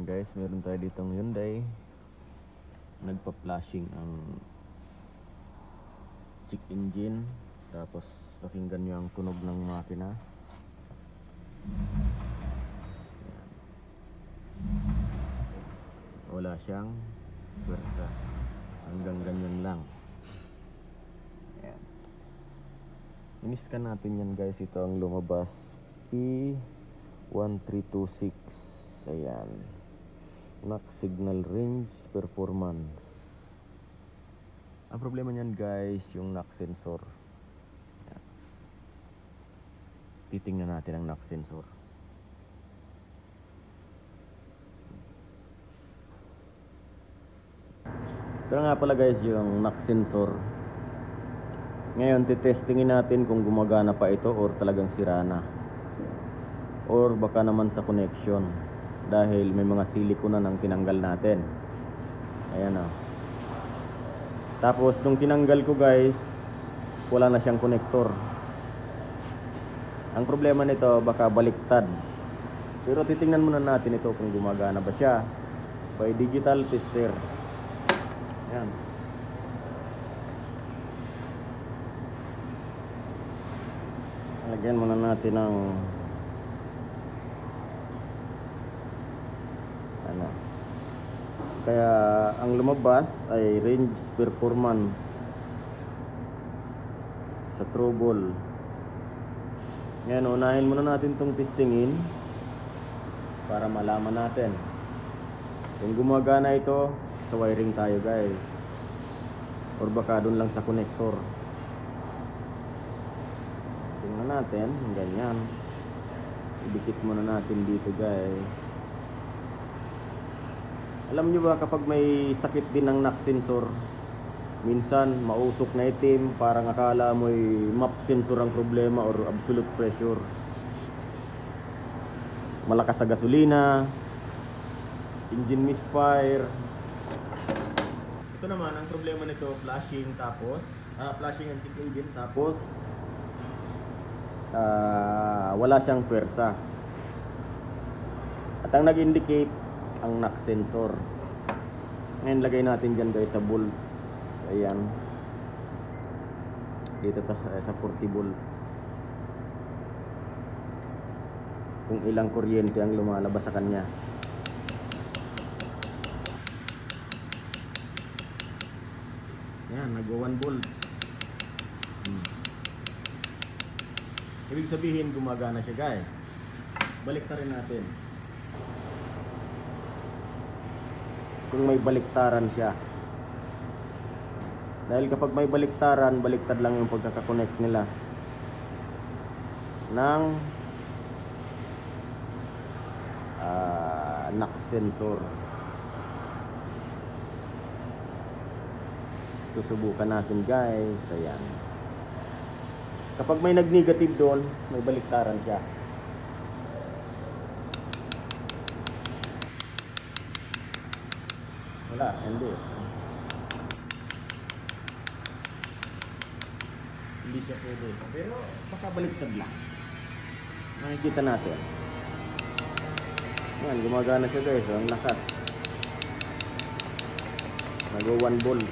Ayan guys, meron tayo ditong Hyundai. Nagpa-flashing ang check engine. Tapos pakinggan nyo ang tunog ng makina. Ayan. Wala siyang pwersa. Hanggang ganyan lang. Ayan. Iniskan natin yan guys. Ito ang lumabas P1326. Ayan. NAC signal range performance. Ang problema niyan guys, yung NAC sensor. Ayan. Titingnan natin ang NAC sensor. Ito nga pala guys yung NAC sensor. Ngayon titestingin natin kung gumagana pa ito or talagang sira na. Or baka naman sa connection. Dahil may mga silicone na nang tinanggal natin. Ayan o. Tapos nung tinanggal ko guys, wala na siyang connector. Ang problema nito baka baliktad. Pero titingnan muna natin ito kung gumagana ba siya by digital tester. Ayan. Lagyan muna natin ng ano. Kaya ang lumabas ay range performance sa trouble. Ngayon unahin muna natin itong testingin para malaman natin kung gumagana ito. Sa wiring tayo guys, or baka doon lang sa connector. Tingnan natin, ganyan. Idikit muna natin dito guys. Alam nyo ba kapag may sakit din ng NAC sensor, minsan mausok na itim, parang akala mo'y map sensor ang problema or absolute pressure. Malakas sa gasolina, engine misfire. Ito naman ang problema nito, flashing tapos flashing and check engine tapos wala siyang pwersa. At ang nag-indicate ang NAC sensor. Ngayon lagay natin dyan guys sa volts. Ayan. Dito sa 40 volts. Kung ilang kuryente ang lumalabas sa kanya. Ayan, nag-1 volts. Ibig sabihin gumagana siya guys. Baliktarin natin. Kung may baliktaran siya. Dahil kapag may baliktaran, baliktad lang yung pagkakakonect nila ng NAC sensor. Susubukan natin guys. Ayan. Kapag may nag-negative doon, may baliktaran siya. Wala, hindi. Hindi siya pwede. Pero baka baliktad lang. Makikita natin. Ayan, gumagana siya guys. Ang lakas. Nag-1 volt.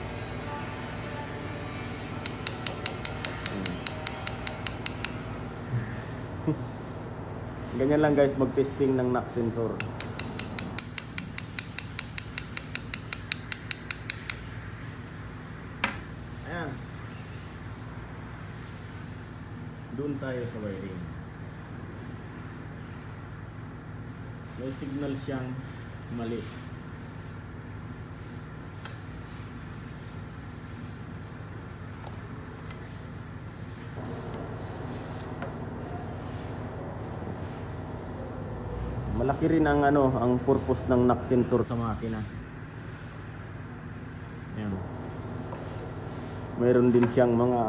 Ganyan lang guys mag-testing ng NAC sensor. Ayan. Doon tayo sa wiring. May signal siyang mali. Malaki rin ang ang purpose ng NAC sensor sa makina. Ayan. Mayroon din siyang mga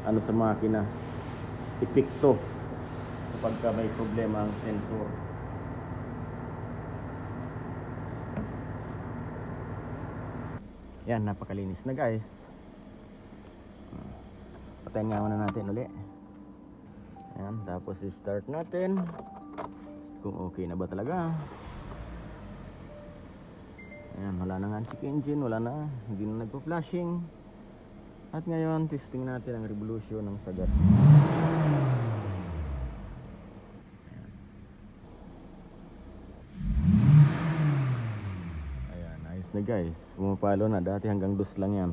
sa makina, epekto kapag may problema ang sensor. Yan, napakalinis na guys. Patayin nga muna natin uli. Ayan, tapos i-start natin kung okay na ba talaga. Ayan, wala na nga ang check engine, wala na, hindi na nagpo-flashing. At ngayon, testing natin ang revolution ng sagat. Ayan, ayos na guys, pumapalo na, dati hanggang 2 lang yan.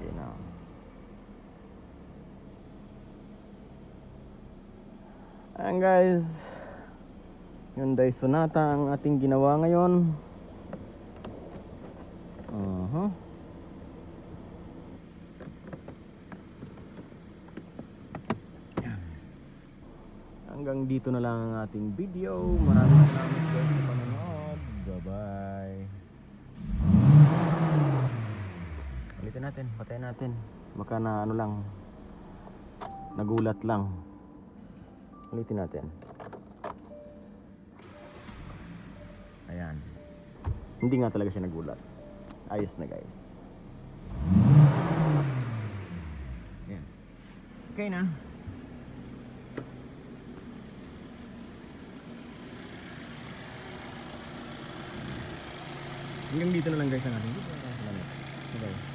Okay na. Ayan guys, Hyundai Sonata ang ating ginawa ngayon. Hanggang dito na lang ang ating video. Maraming salamat guys sa panonood. Bye bye. Ulitin natin, patayin natin. Baka na ano lang, nagulat lang. Ulitin natin. Ayan. Hindi nga talaga siya nagulat. Ayos na guys. Ayan. Okay na. Hanggang dito na lang guys ang ating video. Salamat. Bye bye.